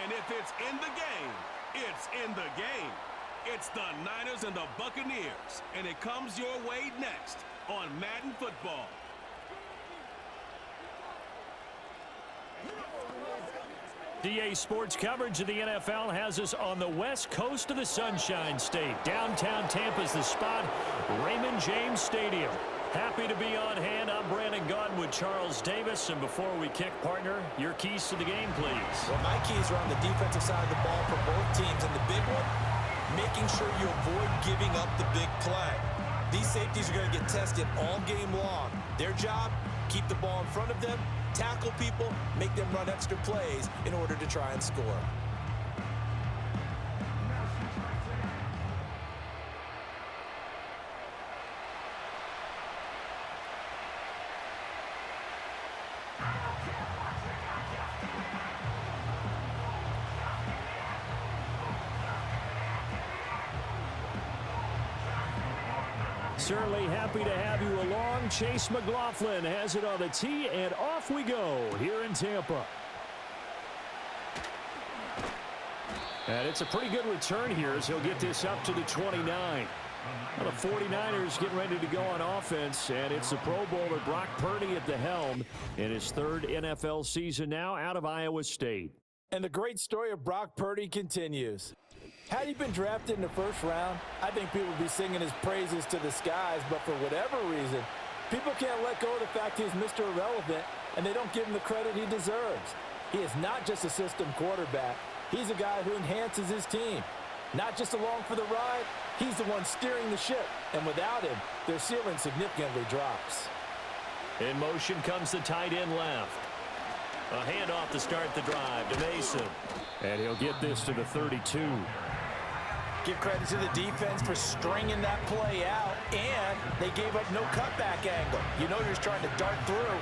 And if it's in the game, it's in the game. It's the Niners and the Buccaneers, and it comes your way next on Madden Football. DA Sports coverage of the NFL has us on the west coast of the Sunshine State. Downtown Tampa's the spot, Raymond James Stadium. Happy to be on hand. I'm Brandon Gaudin with Charles Davis. And before we kick, partner, your keys to the game, please. Well, my keys are on the defensive side of the ball for both teams. And the big one, making sure you avoid giving up the big play. These safeties are going to get tested all game long. Their job, keep the ball in front of them, tackle people, make them run extra plays in order to try and score. Certainly happy to have you along. Chase McLaughlin has it on the tee, and off we go here in Tampa. And it's a pretty good return here as he'll get this up to the 29. Well, the 49ers getting ready to go on offense, and it's the Pro Bowler Brock Purdy at the helm in his third NFL season now out of Iowa State. And the great story of Brock Purdy continues. Had he been drafted in the first round, I think people would be singing his praises to the skies, but for whatever reason, people can't let go of the fact he's Mr. Irrelevant, and they don't give him the credit he deserves. He is not just a system quarterback. He's a guy who enhances his team. Not just along for the ride, he's the one steering the ship, and without him, their ceiling significantly drops. In motion comes the tight end left. A handoff to start the drive to Mason. And he'll get this to the 32. Give credit to the defense for stringing that play out, and they gave up no cutback angle. You know you're just trying to dart through.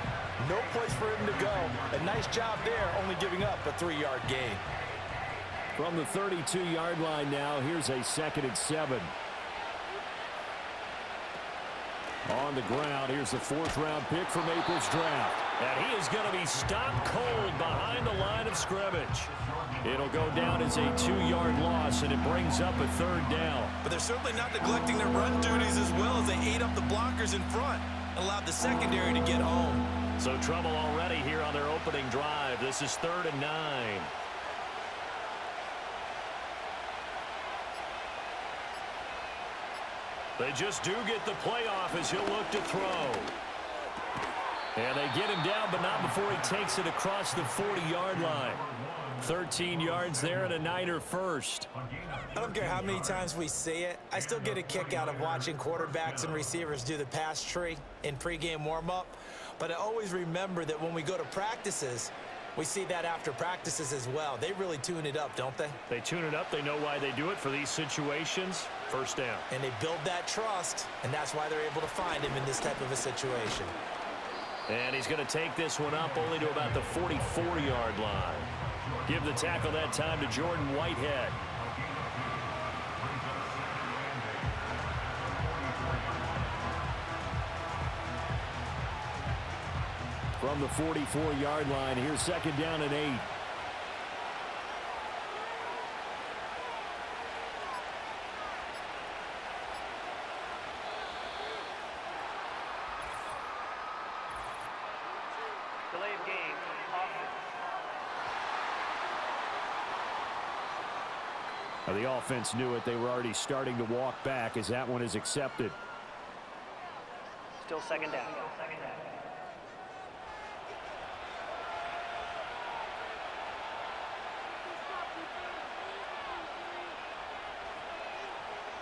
No place for him to go. A nice job there, only giving up a 3-yard gain. From the 32-yard line now, here's a 2nd and 7. On the ground, here's the 4th-round pick from April's draft. And he is going to be stopped cold behind the line of scrimmage. It'll go down as a 2-yard loss, and it brings up a 3rd down. But they're certainly not neglecting their run duties as well as they ate up the blockers in front and allowed the secondary to get home. So trouble already here on their opening drive. This is 3rd and 9. They just do get the playoff as he'll look to throw. And they get him down, but not before he takes it across the 40-yard line. 13 yards there and a Niner first. I don't care how many times we see it. I still get a kick out of watching quarterbacks and receivers do the pass tree in pregame warm-up. But I always remember that when we go to practices, we see that after practices as well. They really tune it up, don't they? They tune it up. They know why they do it for these situations. First down. And they build that trust, and that's why they're able to find him in this type of a situation. And he's going to take this one up only to about the 44-yard line. Give the tackle that time to Jordan Whitehead. From the 44-yard line, here's 2nd down and 8. Delayed game. The offense knew it. They were already starting to walk back as that one is accepted. Still 2nd down.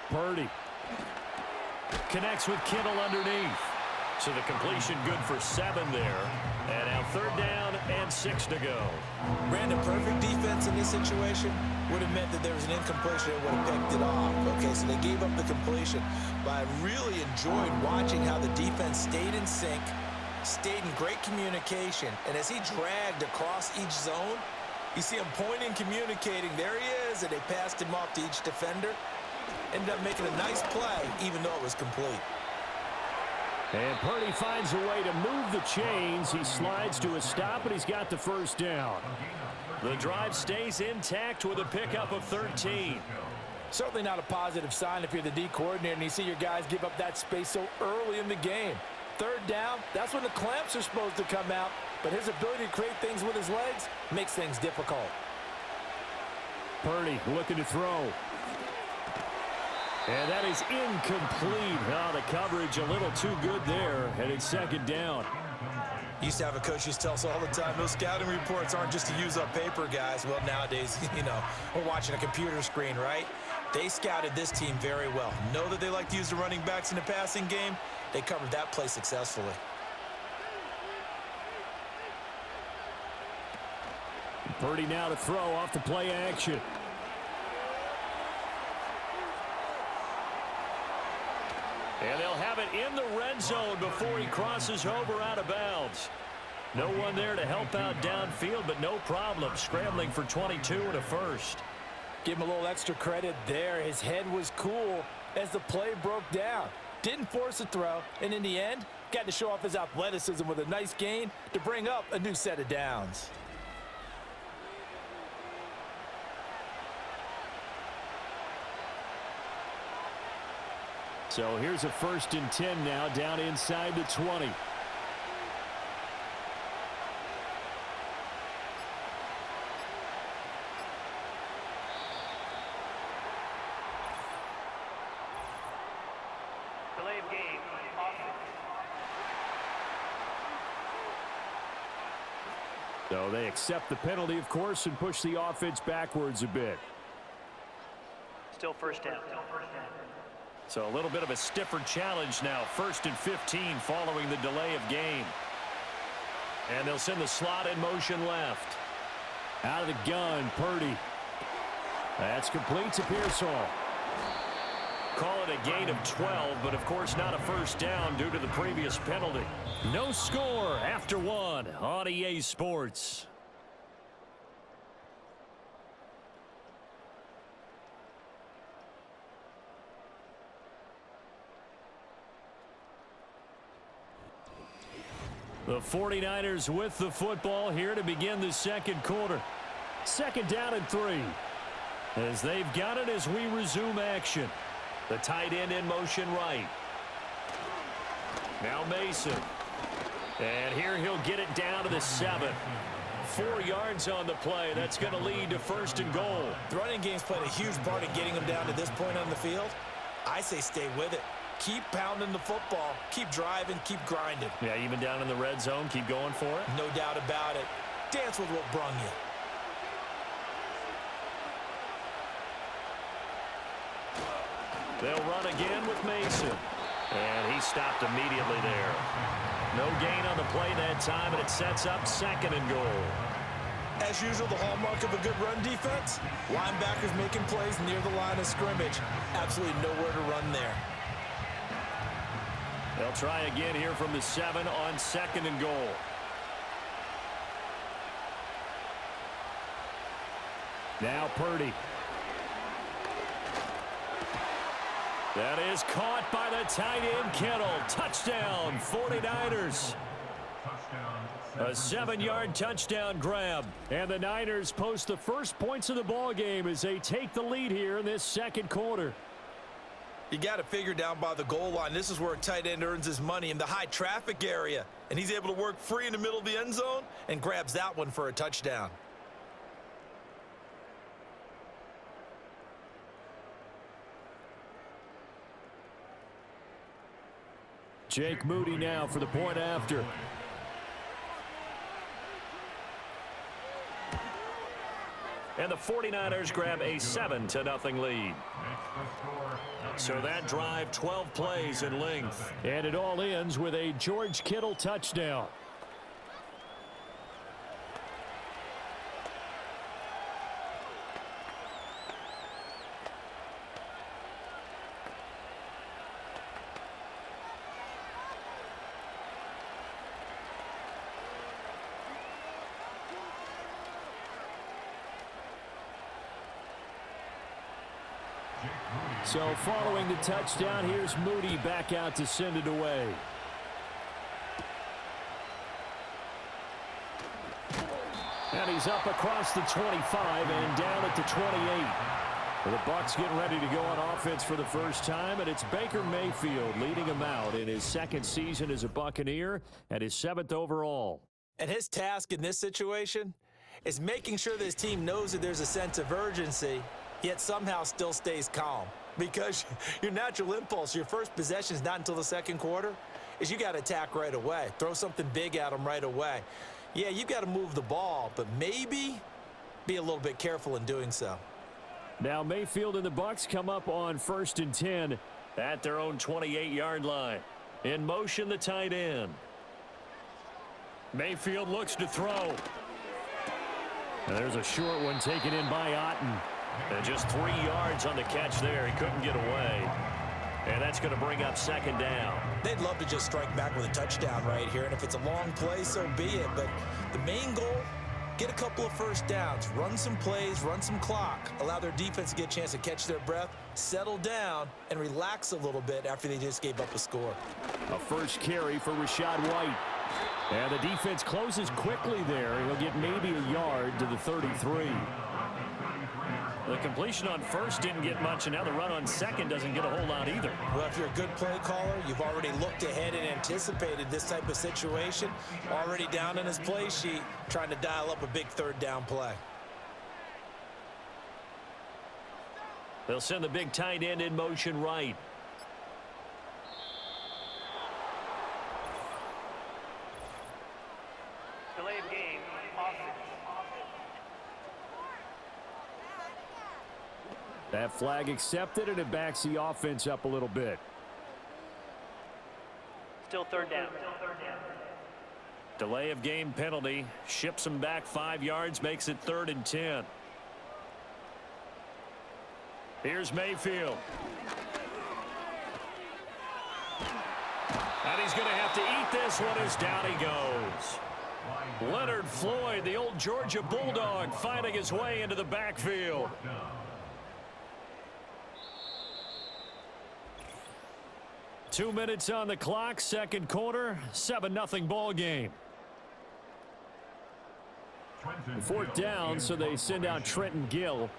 Purdy connects with Kittle underneath. So the completion good for 7 there. And now 3rd down and 6 to go. Brandon, perfect defense in this situation would have meant that there was an incompletion and would have picked it off. Okay, so they gave up the completion. But I really enjoyed watching how the defense stayed in sync, stayed in great communication. And as he dragged across each zone, you see him pointing, communicating. There he is, and they passed him off to each defender. Ended up making a nice play, even though it was complete. And Purdy finds a way to move the chains. He slides to a stop, and he's got the first down. The drive stays intact with a pickup of 13. Certainly not a positive sign if you're the D coordinator and you see your guys give up that space so early in the game. Third down, that's when the clamps are supposed to come out, but his ability to create things with his legs makes things difficult. Purdy looking to throw. And that is incomplete. Oh, the coverage a little too good there, and it's second down. Used to have a coach who used to tell us all the time, those scouting reports aren't just to use up paper, guys. Well, nowadays, we're watching a computer screen, right? They scouted this team very well. Know that they like to use the running backs in the passing game. They covered that play successfully. Purdy now to throw off the play action. And they'll have it in the red zone before he crosses over out of bounds. No one there to help out downfield, but no problem. Scrambling for 22 and a first. Give him a little extra credit there. His head was cool as the play broke down. Didn't force a throw, and in the end, got to show off his athleticism with a nice gain to bring up a new set of downs. So here's a 1st and 10 now, down inside the 20. Delay of game. So they accept the penalty, of course, and push the offense backwards a bit. Still first down. So a little bit of a stiffer challenge now. 1st and 15 following the delay of game. And they'll send the slot in motion left. Out of the gun, Purdy. That's complete to Pearsall. Call it a gain of 12, but of course not a first down due to the previous penalty. No score after one on EA Sports. The 49ers with the football here to begin the second quarter. 2nd down and 3. As they've got it as we resume action. The tight end in motion right. Now Mason. And here he'll get it down to the 7. 4 yards on the play. That's going to lead to 1st and goal. The running game's played a huge part in getting them down to this point on the field. I say stay with it. Keep pounding the football. Keep driving. Keep grinding. Yeah, even down in the red zone, keep going for it. No doubt about it. Dance with what brung you. They'll run again with Mason. And he stopped immediately there. No gain on the play that time, and it sets up 2nd and goal. As usual, the hallmark of a good run defense, linebackers making plays near the line of scrimmage. Absolutely nowhere to run there. They'll try again here from the 7 on 2nd and goal. Now Purdy. That is caught by the tight end Kittle. Touchdown, 49ers. A 7-yard touchdown grab. And the Niners post the first points of the ball game as they take the lead here in this second quarter. You got to figure down by the goal line. This is where a tight end earns his money, in the high traffic area. And he's able to work free in the middle of the end zone and grabs that one for a touchdown. Jake Moody now for the point after. And the 49ers grab a 7-0 lead. So that drive, 12 plays in length. And it all ends with a George Kittle touchdown. So following the touchdown, here's Moody back out to send it away. And he's up across the 25 and down at the 28. The Bucs getting ready to go on offense for the first time, and it's Baker Mayfield leading him out in his second season as a Buccaneer and his 7th overall. And his task in this situation is making sure that his team knows that there's a sense of urgency, yet somehow still stays calm. Because your natural impulse, your first possession is not until the second quarter, is you got to attack right away. Throw something big at them right away. Yeah, you got to move the ball, but maybe be a little bit careful in doing so. Now Mayfield and the Bucs come up on 1st and 10 at their own 28-yard line. In motion, the tight end. Mayfield looks to throw. And there's a short one taken in by Otten. And just 3 yards on the catch there. He couldn't get away. And that's going to bring up 2nd down. They'd love to just strike back with a touchdown right here. And if it's a long play, so be it. But the main goal, get a couple of first downs, run some plays, run some clock, allow their defense to get a chance to catch their breath, settle down, and relax a little bit after they just gave up a score. A first carry for Rachaad White. And the defense closes quickly there. He'll get maybe a yard to the 33. The completion on first didn't get much, and now the run on second doesn't get a whole lot either. Well, if you're a good play caller, you've already looked ahead and anticipated this type of situation. Already down in his play sheet, trying to dial up a big 3rd down play. They'll send the big tight end in motion right. Delay of game, offense. That flag accepted, and it backs the offense up a little bit. Still 3rd down. Delay of game penalty. Ships him back 5 yards, makes it 3rd and 10. Here's Mayfield. And he's going to have to eat this one as down he goes. Leonard Floyd, the old Georgia Bulldog, finding his way into the backfield. Two minutes on the clock, second quarter, 7-0 ball game. 4th down, so they send out Trenton Gill.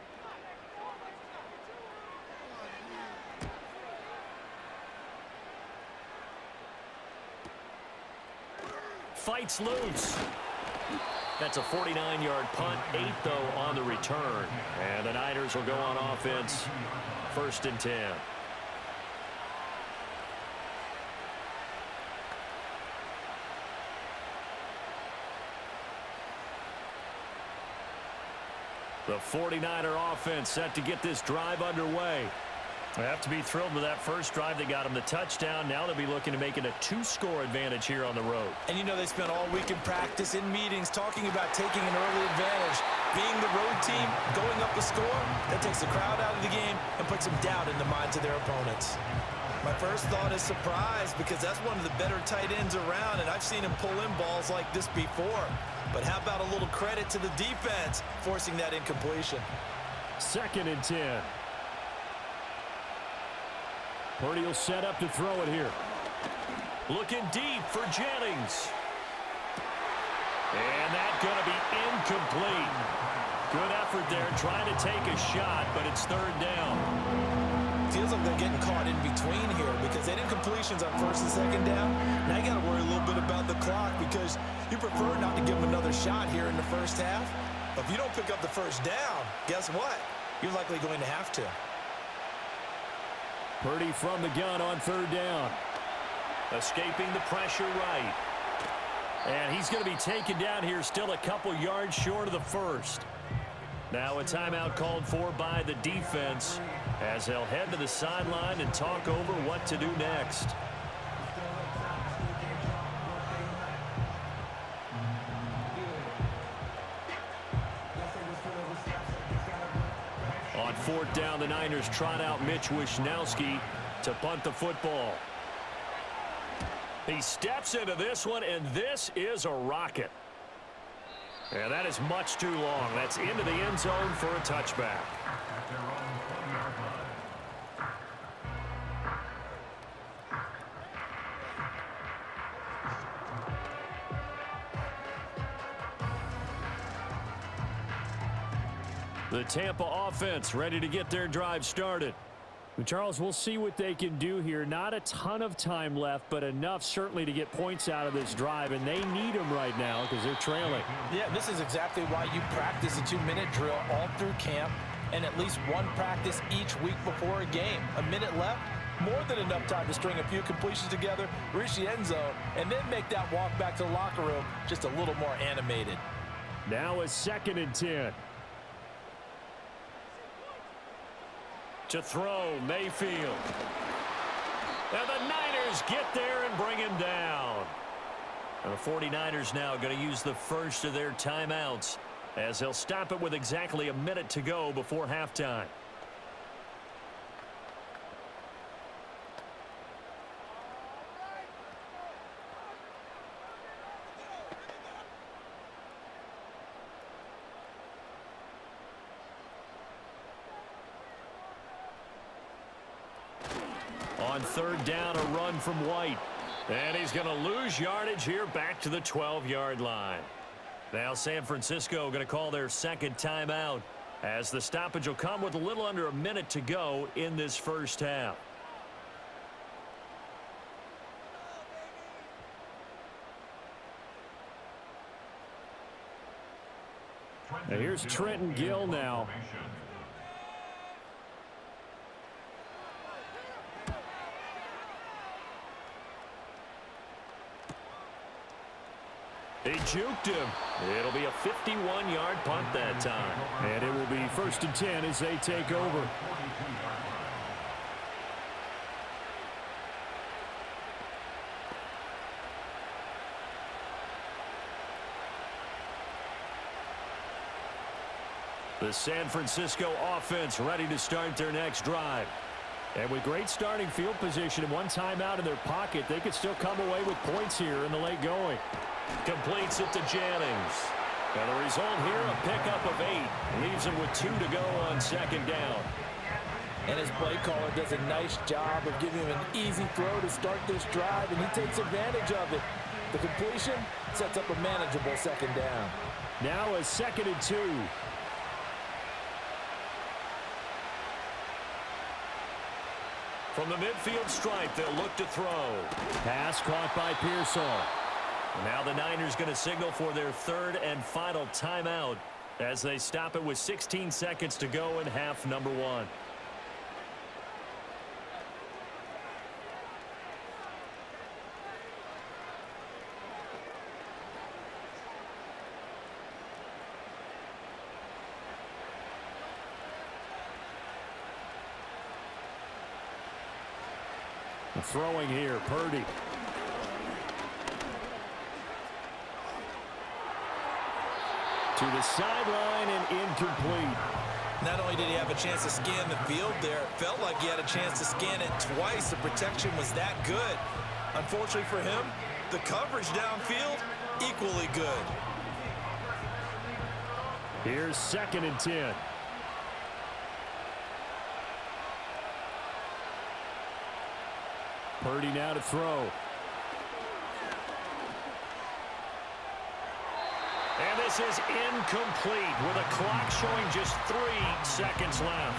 Fights loose. That's a 49-yard punt, 8 though on the return. And the Niners will go on offense, 1st and 10. The 49er offense set to get this drive underway. They have to be thrilled with that first drive that got them the touchdown. Now they'll be looking to make it a 2-score advantage here on the road. And you know they spent all week in practice, in meetings, talking about taking an early advantage. Being the road team, going up a score, that takes the crowd out of the game and puts some doubt in the minds of their opponents. My first thought is surprise, because that's one of the better tight ends around, and I've seen him pull in balls like this before. But how about a little credit to the defense forcing that incompletion? 2nd and 10. Purdy will set up to throw it here. Looking deep for Jennings. And that's going to be incomplete. Good effort there, trying to take a shot, but it's 3rd down. Feels like they're getting caught in between here, because they did incompletions on 1st and 2nd down. Now you got to worry a little bit about the clock, because you prefer not to give them another shot here in the first half. But if you don't pick up the 1st down, guess what? You're likely going to have to. Purdy from the gun on 3rd down. Escaping the pressure right. And he's going to be taken down here, still a couple yards short of the 1st. Now a timeout called for by the defense, as they'll head to the sideline and talk over what to do next. On 4th down, the Niners trot out Mitch Wishnowsky to punt the football. He steps into this one, and this is a rocket. And that is much too long. That's into the end zone for a touchback. Tampa offense ready to get their drive started. Charles, we'll see what they can do here. Not a ton of time left, but enough certainly to get points out of this drive, and they need them right now because they're trailing. Yeah, this is exactly why you practice a 2-minute drill all through camp and at least one practice each week before a game. A minute left, more than enough time to string a few completions together, reach the end zone, and then make that walk back to the locker room just a little more animated. Now a 2nd and 10. To throw, Mayfield. And the Niners get there and bring him down. And the 49ers now going to use the first of their timeouts as they'll stop it with exactly a minute to go before halftime. On 3rd down, a run from White. And he's going to lose yardage here back to the 12-yard line. Now San Francisco going to call their 2nd timeout as the stoppage will come with a little under a minute to go in this first half. Now here's Trenton Gill now. He juked him. It'll be a 51-yard punt that time. And it will be 1st and 10 as they take over. The San Francisco offense ready to start their next drive. And with great starting field position and one timeout in their pocket, they could still come away with points here in the late going. Completes it to Jennings. And the result here, a pickup of 8. Leaves him with 2 to go on 2nd down. And his play caller does a nice job of giving him an easy throw to start this drive, and he takes advantage of it. The completion sets up a manageable 2nd down. Now a 2nd and 2. From the midfield stripe, they'll look to throw. Pass caught by Pearsall. Now the Niners going to signal for their 3rd and final timeout as they stop it with 16 seconds to go in half number 1. Throwing here, Purdy. To the sideline and incomplete. Not only did he have a chance to scan the field there, it felt like he had a chance to scan it twice. The protection was that good. Unfortunately for him, the coverage downfield, equally good. Here's 2nd and 10. Purdy now to throw. And this is incomplete with a clock showing just 3 seconds left.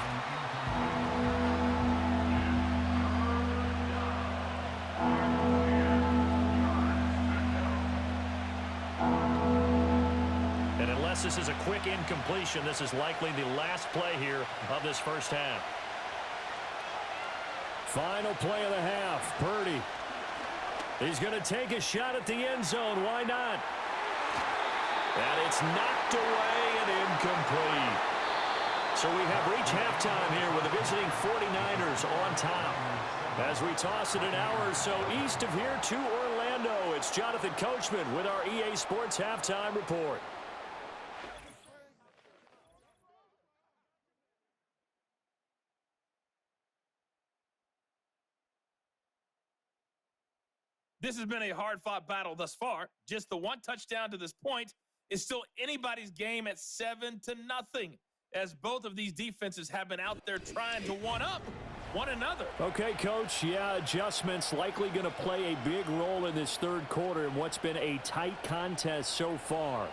And unless this is a quick incompletion, this is likely the last play here of this first half. Final play of the half. Purdy. He's going to take a shot at the end zone. Why not? And it's knocked away and incomplete. So we have reached halftime here with the visiting 49ers on top. As we toss it an hour or so east of here to Orlando, it's Jonathan Coachman with our EA Sports Halftime Report. This has been a hard-fought battle thus far. Just the one touchdown to this point is still anybody's game at 7-0, as both of these defenses have been out there trying to one-up one another. Okay, Coach, yeah, adjustments likely going to play a big role in this 3rd quarter in what's been a tight contest so far.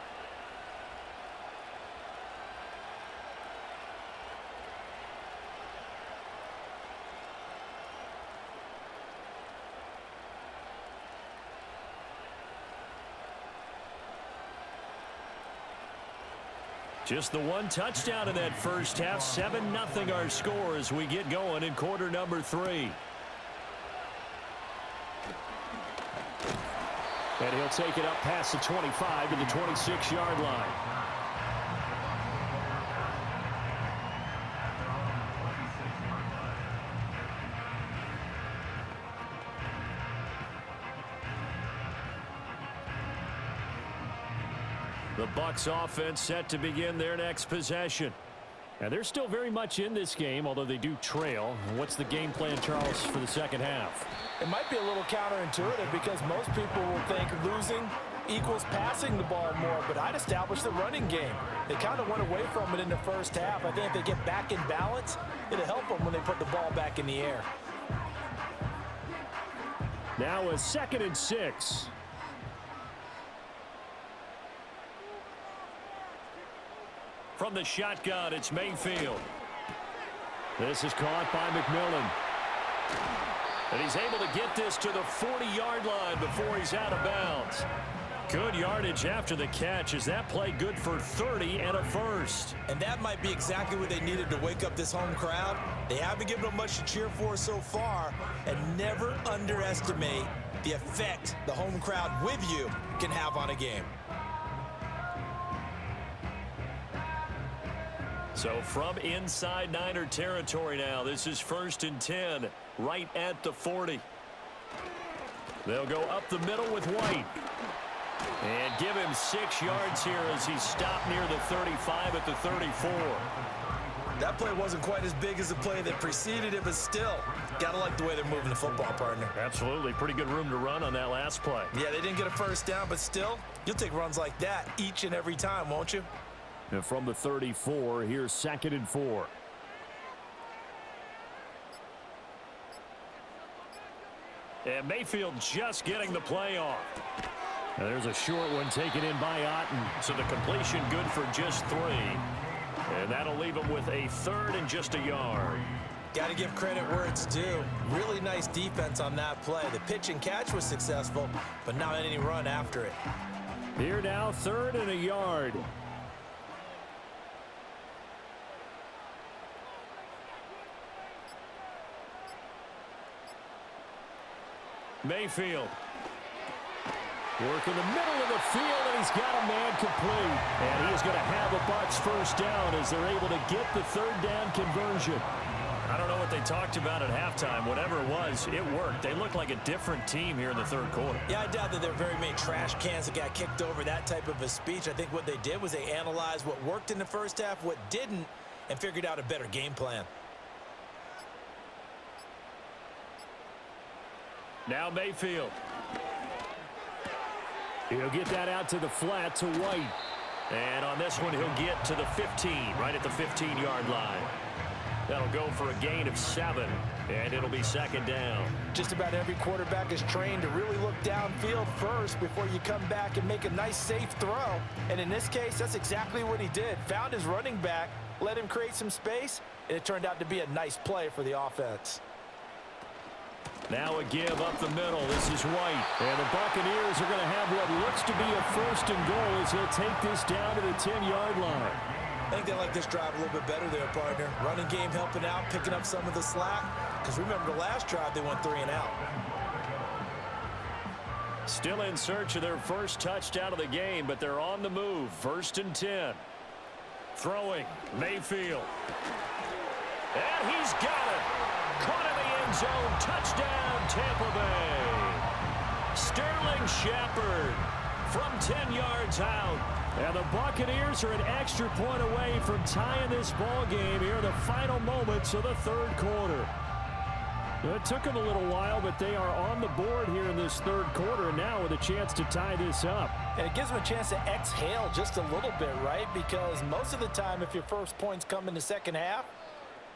Just the one touchdown in that first half. 7-0 our score as we get going in quarter number 3. And he'll take it up past the 25 to the 26-yard line. The Bucs offense set to begin their next possession. And they're still very much in this game, although they do trail. What's the game plan, Charles, for the second half? It might be a little counterintuitive because most people will think losing equals passing the ball more, but I'd establish the running game. They kind of went away from it in the first half. I think if they get back in balance, it'll help them when they put the ball back in the air. Now a 2nd and 6. From the shotgun, it's Mayfield. This is caught by McMillan. And he's able to get this to the 40-yard line before he's out of bounds. Good yardage after the catch. Is that play good for 30 and a first? And that might be exactly what they needed to wake up this home crowd. They haven't given them much to cheer for so far, and never underestimate the effect the home crowd with you can have on a game. So from inside Niner territory now, this is 1st and 10, right at the 40. They'll go up the middle with White. And give him 6 yards here as he's stopped near the 35 at the 34. That play wasn't quite as big as the play that preceded it, but still, gotta like the way they're moving the football, partner. Absolutely. Pretty good room to run on that last play. Yeah, they didn't get a first down, but still, you'll take runs like that each and every time, won't you? And from the 34, here's 2nd and 4. And Mayfield just getting the play off. Now there's a short one taken in by Otten. So the completion good for just 3. And that'll leave him with a 3rd and just a yard. Got to give credit where it's due. Really nice defense on that play. The pitch and catch was successful, but not any run after it. Here now, 3rd and a yard. Mayfield. Work in the middle of the field, and he's got a man complete. And he is going to have a Bucs first down as they're able to get the 3rd down conversion. I don't know what they talked about at halftime. Whatever it was, it worked. They look like a different team here in the 3rd quarter. Yeah, I doubt that there are very many trash cans that got kicked over, that type of a speech. I think what they did was they analyzed what worked in the first half, what didn't, and figured out a better game plan. Now Mayfield. He'll get that out to the flat to White. And on this one, he'll get to the 15, right at the 15-yard line. That'll go for a gain of 7, and it'll be 2nd down. Just about every quarterback is trained to really look downfield first before you come back and make a nice, safe throw. And in this case, that's exactly what he did. Found his running back, let him create some space, and it turned out to be a nice play for the offense. Now a give up the middle. This is White. And the Buccaneers are going to have what looks to be a 1st and goal as he'll take this down to the 10-yard line. I think they like this drive a little bit better there, partner. Running game helping out, picking up some of the slack. Because remember the last drive, they went 3 and out. Still in search of their first touchdown of the game, but they're on the move. 1st and 10. Throwing, Mayfield. And he's got it. Caught in the end zone. Touchdown, Tampa Bay. Sterling Shepard from 10 yards out. And the Buccaneers are an extra point away from tying this ball game here in the final moments of the 3rd quarter. It took them a little while, but they are on the board here in this 3rd quarter, and now with a chance to tie this up. And it gives them a chance to exhale just a little bit, right? Because most of the time, if your first points come in the second half,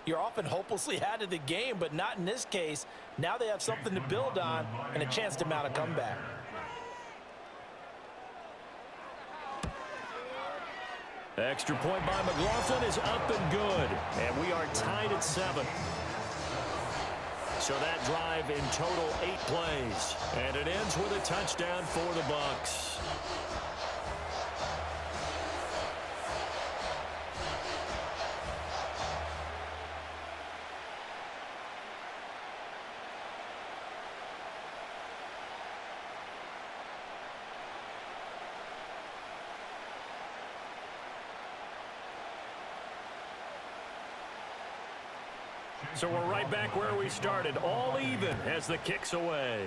you're often hopelessly out of the game, but not in this case. Now they have something to build on and a chance to mount a comeback. Extra point by McLaughlin is up and good. And we are tied at 7. So that drive in total 8 plays. And it ends with a touchdown for the Bucs. So we're right back where we started, all even as the kick's away.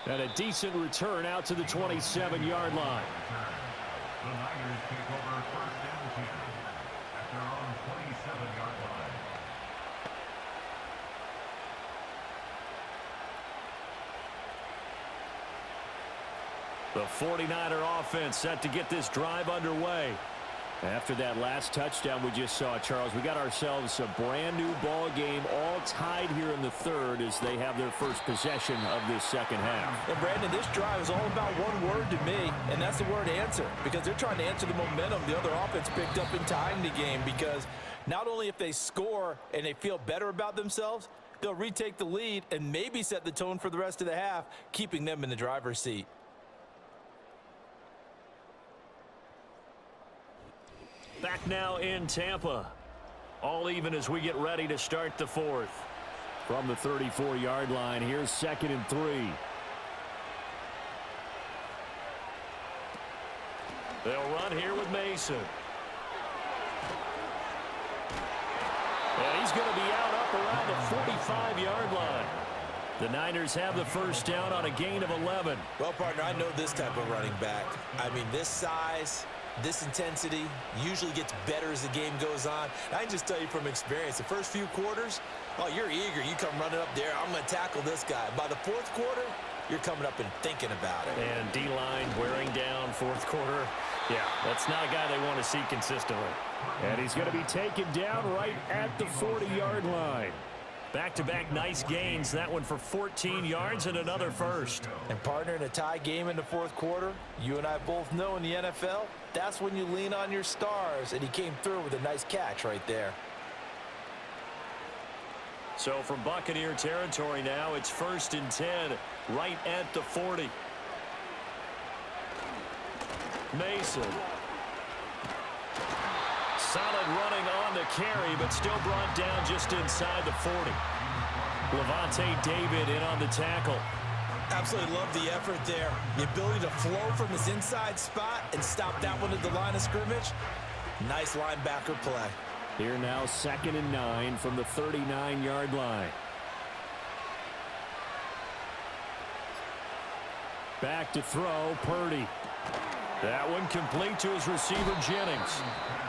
And a decent return out to the 27-yard line. The Niners take over first and 10 at their own 27-yard line. The 49er offense set to get this drive underway. After that last touchdown we just saw, Charles, we got ourselves a brand new ball game, all tied here in the third as they have their first possession of this second half. And Brandon, this drive is all about one word to me, and that's the word answer, because they're trying to answer the momentum the other offense picked up in tying the game, because not only if they score and they feel better about themselves, they'll retake the lead and maybe set the tone for the rest of the half, keeping them in the driver's seat. Back now in Tampa. All even as we get ready to start the fourth. From the 34-yard line, here's 2nd and 3. They'll run here with Mason. And he's going to be out up around the 45-yard line. The Niners have the first down on a gain of 11. Well, partner, I know this type of running back. I mean, this size, this intensity usually gets better as the game goes on. I can just tell you from experience, the first few quarters, oh, you're eager. You come running up there. I'm going to tackle this guy. By the fourth quarter, you're coming up and thinking about it. And D-line wearing down fourth quarter. Yeah, that's not a guy they want to see consistently. And he's going to be taken down right at the 40-yard line. Back-to-back nice gains. That one for 14 yards and another first. And partner, in a tie game in the fourth quarter, you and I both know in the NFL, that's when you lean on your stars. And he came through with a nice catch right there. So from Buccaneer territory now, it's 1st and 10 right at the 40. Mason. Solid running on the carry, but still brought down just inside the 40. Levante David in on the tackle. Absolutely love the effort there. The ability to flow from his inside spot and stop that one at the line of scrimmage. Nice linebacker play. Here now 2nd and 9 from the 39-yard line. Back to throw, Purdy. That one complete to his receiver, Jennings.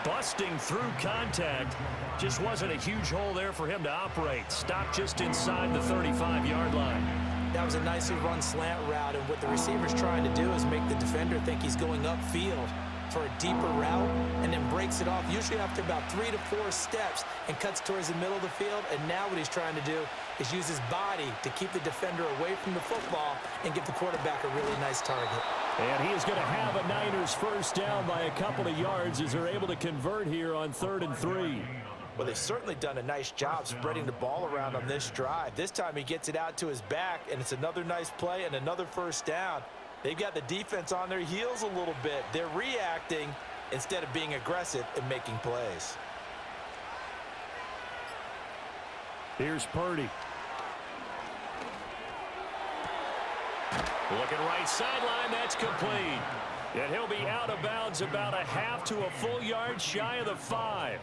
Busting through contact. Just wasn't a huge hole there for him to operate. Stopped just inside the 35-yard line. That was a nicely run slant route, and what the receiver's trying to do is make the defender think he's going upfield for a deeper route, and then breaks it off, usually after about 3 to 4 steps, and cuts towards the middle of the field. And now what he's trying to do is use his body to keep the defender away from the football and give the quarterback a really nice target. And he is going to have a Niners first down by a couple of yards as they're able to convert here on 3rd and 3. Well, they've certainly done a nice job spreading the ball around on this drive. This time he gets it out to his back, and it's another nice play and another first down. They've got the defense on their heels a little bit. They're reacting instead of being aggressive and making plays. Here's Purdy. Looking right sideline, that's complete. And he'll be out of bounds about a half to a full yard shy of the 5.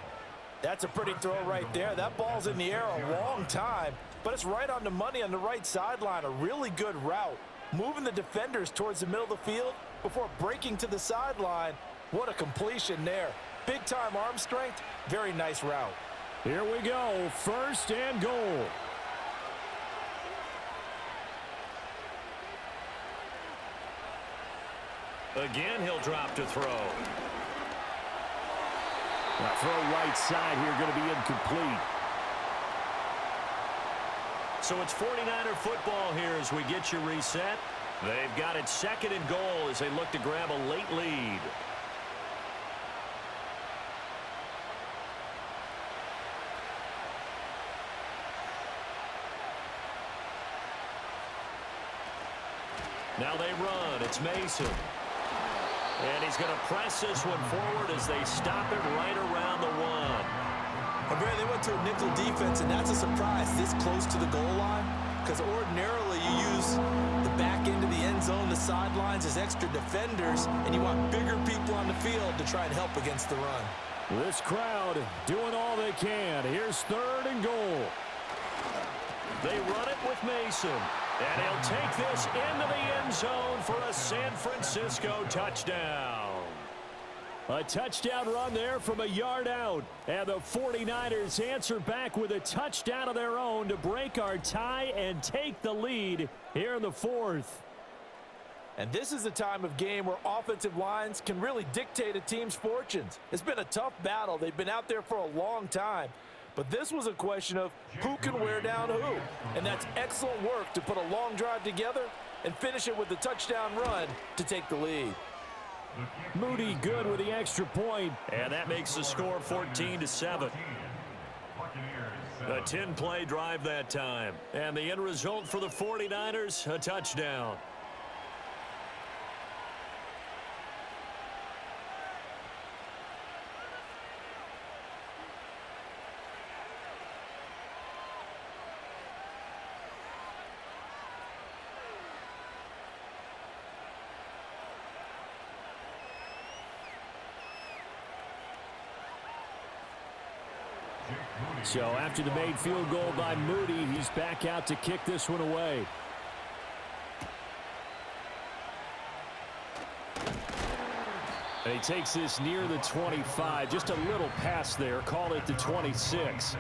That's a pretty throw right there. That ball's in the air a long time, but it's right on the money on the right sideline. A really good route. Moving the defenders towards the middle of the field before breaking to the sideline. What a completion there. Big-time arm strength. Very nice route. Here we go. 1st and goal. Again, he'll drop to throw. Now throw right side here, going to be incomplete. So it's 49er football here as we get you reset. They've got it 2nd and goal as they look to grab a late lead. Now they run. It's Mason. And he's going to press this one forward as they stop it right around the 1. And Barry, they went to a nickel defense, and that's a surprise this close to the goal line, because ordinarily you use the back end of the end zone, the sidelines as extra defenders, and you want bigger people on the field to try and help against the run. This crowd doing all they can. Here's 3rd and goal. They run it with Mason. And he'll take this into the end zone for a San Francisco touchdown. A touchdown run there from a yard out. And the 49ers answer back with a touchdown of their own to break our tie and take the lead here in the 4th. And this is a time of game where offensive lines can really dictate a team's fortunes. It's been a tough battle. They've been out there for a long time. But this was a question of who can wear down who. And that's excellent work to put a long drive together and finish it with a touchdown run to take the lead. Moody good with the extra point, and that makes the score 14-7. A 10-play drive that time. And the end result for the 49ers, a touchdown. So after the made field goal by Moody, he's back out to kick this one away. And he takes this near the 25. Just a little pass there. Call it the 26.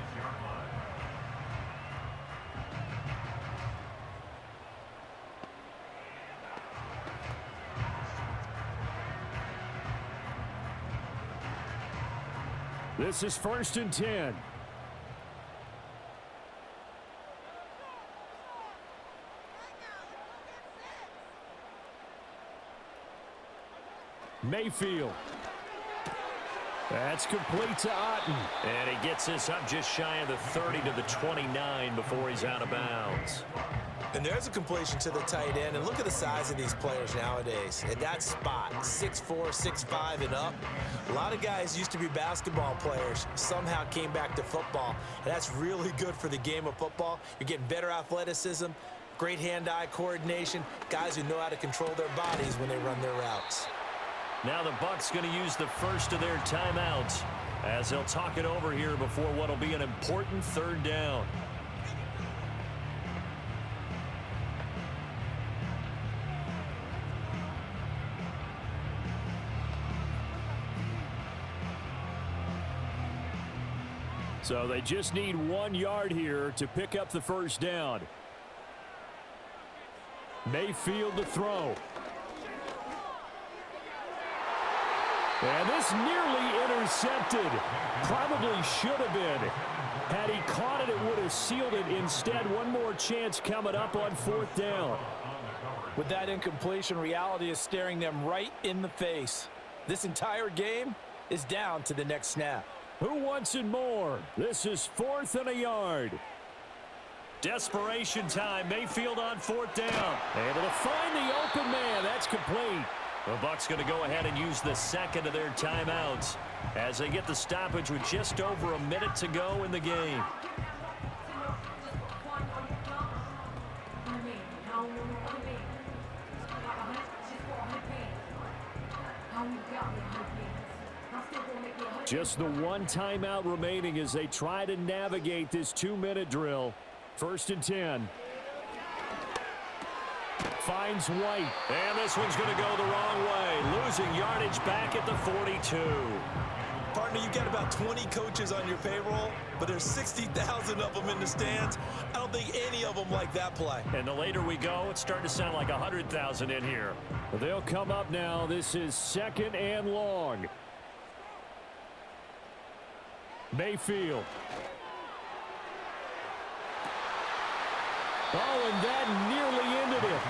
This is 1st and 10. Mayfield. That's complete to Otten. And he gets this up just shy of the 30 to the 29 before he's out of bounds. And there's a completion to the tight end. And look at the size of these players nowadays. At that spot, 6'4", 6'5", and up. A lot of guys used to be basketball players, somehow came back to football. And that's really good for the game of football. You're getting better athleticism, great hand-eye coordination, guys who know how to control their bodies when they run their routes. Now the Bucs going to use the first of their timeouts as they'll talk it over here before what will be an important 3rd down. So they just need 1 yard here to pick up the 1st down. Mayfield to throw. And this nearly intercepted. Probably should have been. Had he caught it, it would have sealed it. Instead, one more chance coming up on 4th down. With that incompletion, reality is staring them right in the face. This entire game is down to the next snap. Who wants it more? This is 4th and a yard. Desperation time. Mayfield on 4th down. Able to find the open man. That's complete. The Bucs going to go ahead and use the second of their timeouts as they get the stoppage with just over a minute to go in the game. Just the 1 timeout remaining as they try to navigate this 2-minute drill. 1st and 10. Finds White. And this one's going to go the wrong way. Losing yardage back at the 42. Partner, you've got about 20 coaches on your payroll, but there's 60,000 of them in the stands. I don't think any of them like that play. And the later we go, it's starting to sound like 100,000 in here. They'll come up now. This is 2nd and long. Mayfield. Oh, and that nearly ended it.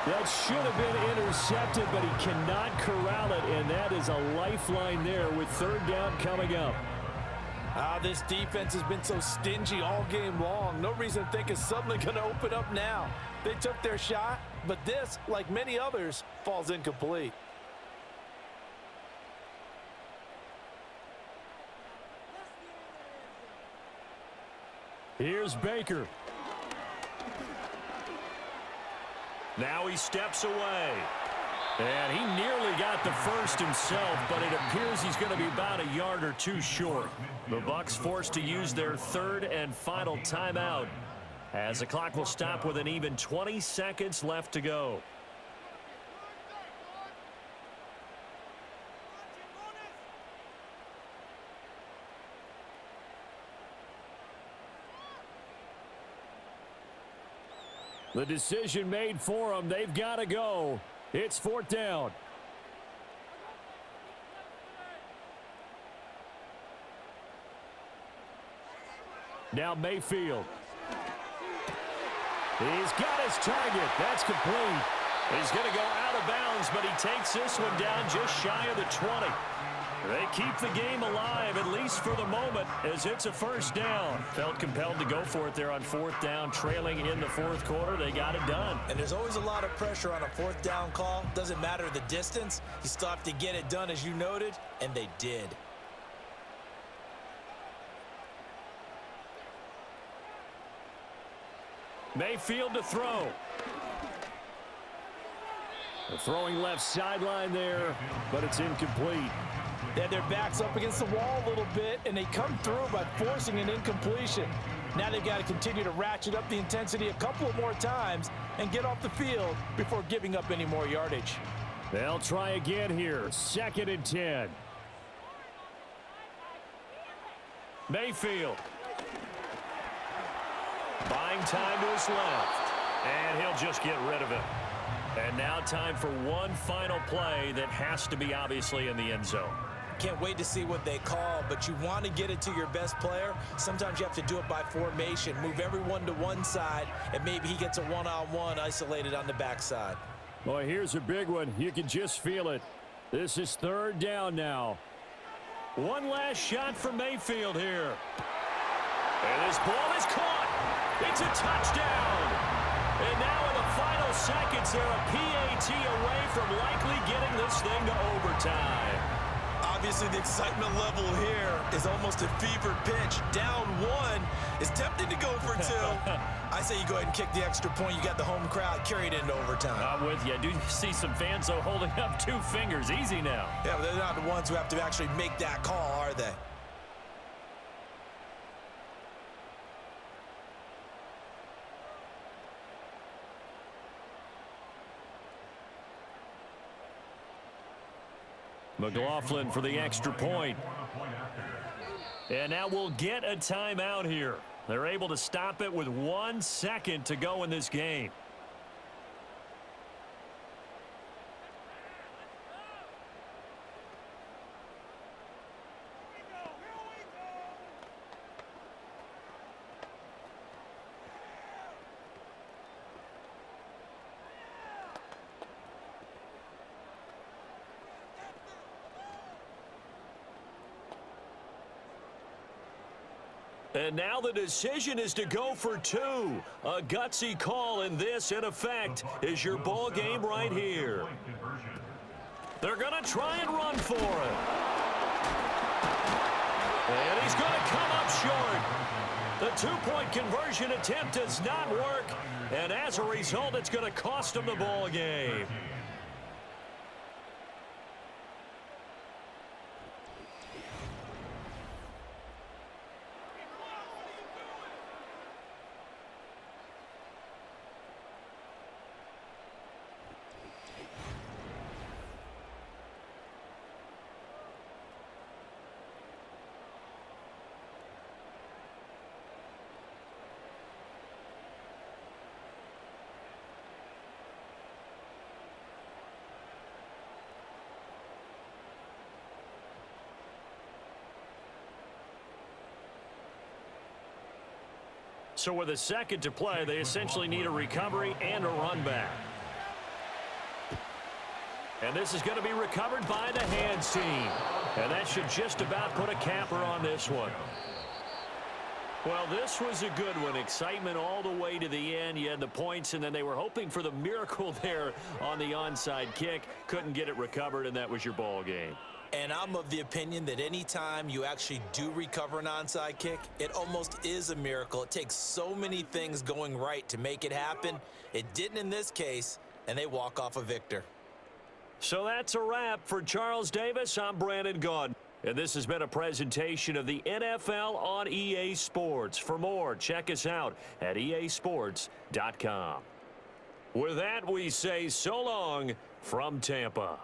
That should have been intercepted, but he cannot corral it, and that is a lifeline there with 3rd down coming up. This defense has been so stingy all game long. No reason to think it's suddenly going to open up now. They took their shot, but this, like many others, falls incomplete. Here's Baker. Now he steps away. And he nearly got the first himself, but it appears he's going to be about a yard or two short. The Bucs forced to use their third and final timeout as the clock will stop with an even 20 seconds left to go. The decision made for them. They've got to go. It's fourth down. Now Mayfield. He's got his target. That's complete. He's going to go out of bounds, but he takes this one down just shy of the 20. They keep the game alive, at least for the moment, as it's a first down. Felt compelled to go for it there on fourth down, trailing in the fourth quarter. They got it done. And there's always a lot of pressure on a fourth down call. Doesn't matter the distance. You still have to get it done, as you noted, and they did. Mayfield to throw. The throwing left sideline there, but it's incomplete. They had their backs up against the wall a little bit, and they come through by forcing an incompletion. Now they've got to continue to ratchet up the intensity a couple of more times and get off the field before giving up any more yardage. They'll try again here. 2nd and 10. Mayfield. Buying time to his left. And he'll just get rid of it. And now time for one final play that has to be obviously in the end zone. Can't wait to see what they call, but you want to get it to your best player. Sometimes you have to do it by formation. Move everyone to one side, and maybe he gets a one-on-one isolated on the backside. Boy, here's a big one. You can just feel it. This is third down now. One last shot from Mayfield here. And this ball is caught. It's a touchdown. And now in the final seconds, they're a PAT away from likely getting this thing to overtime. Obviously, the excitement level here is almost a fever pitch. Down one is tempted to go for two. I say you go ahead and kick the extra point. You got the home crowd, carry it into overtime. I'm with you. I do see some fans, though, holding up 2 fingers. Easy now. Yeah, but they're not the ones who have to actually make that call, are they? McLaughlin for the extra point. And now we'll get a timeout here. They're able to stop it with 1 second to go in this game. And now the decision is to go for 2. A gutsy call, and this, in effect, is your ball game right here. They're going to try and run for it. And he's going to come up short. The 2-point conversion attempt does not work, and as a result, it's going to cost him the ball game. So with a second to play, they essentially need a recovery and a run back. And this is going to be recovered by the hands team. And that should just about put a capper on this one. Well, this was a good one. Excitement all the way to the end. You had the points, and then they were hoping for the miracle there on the onside kick. Couldn't get it recovered, and that was your ball game. And I'm of the opinion that anytime you actually do recover an onside kick, it almost is a miracle. It takes so many things going right to make it happen. It didn't in this case, and they walk off a victor. So that's a wrap. For Charles Davis, I'm Brandon Gaudin. And this has been a presentation of the NFL on EA Sports. For more, check us out at easports.com. With that, we say so long from Tampa.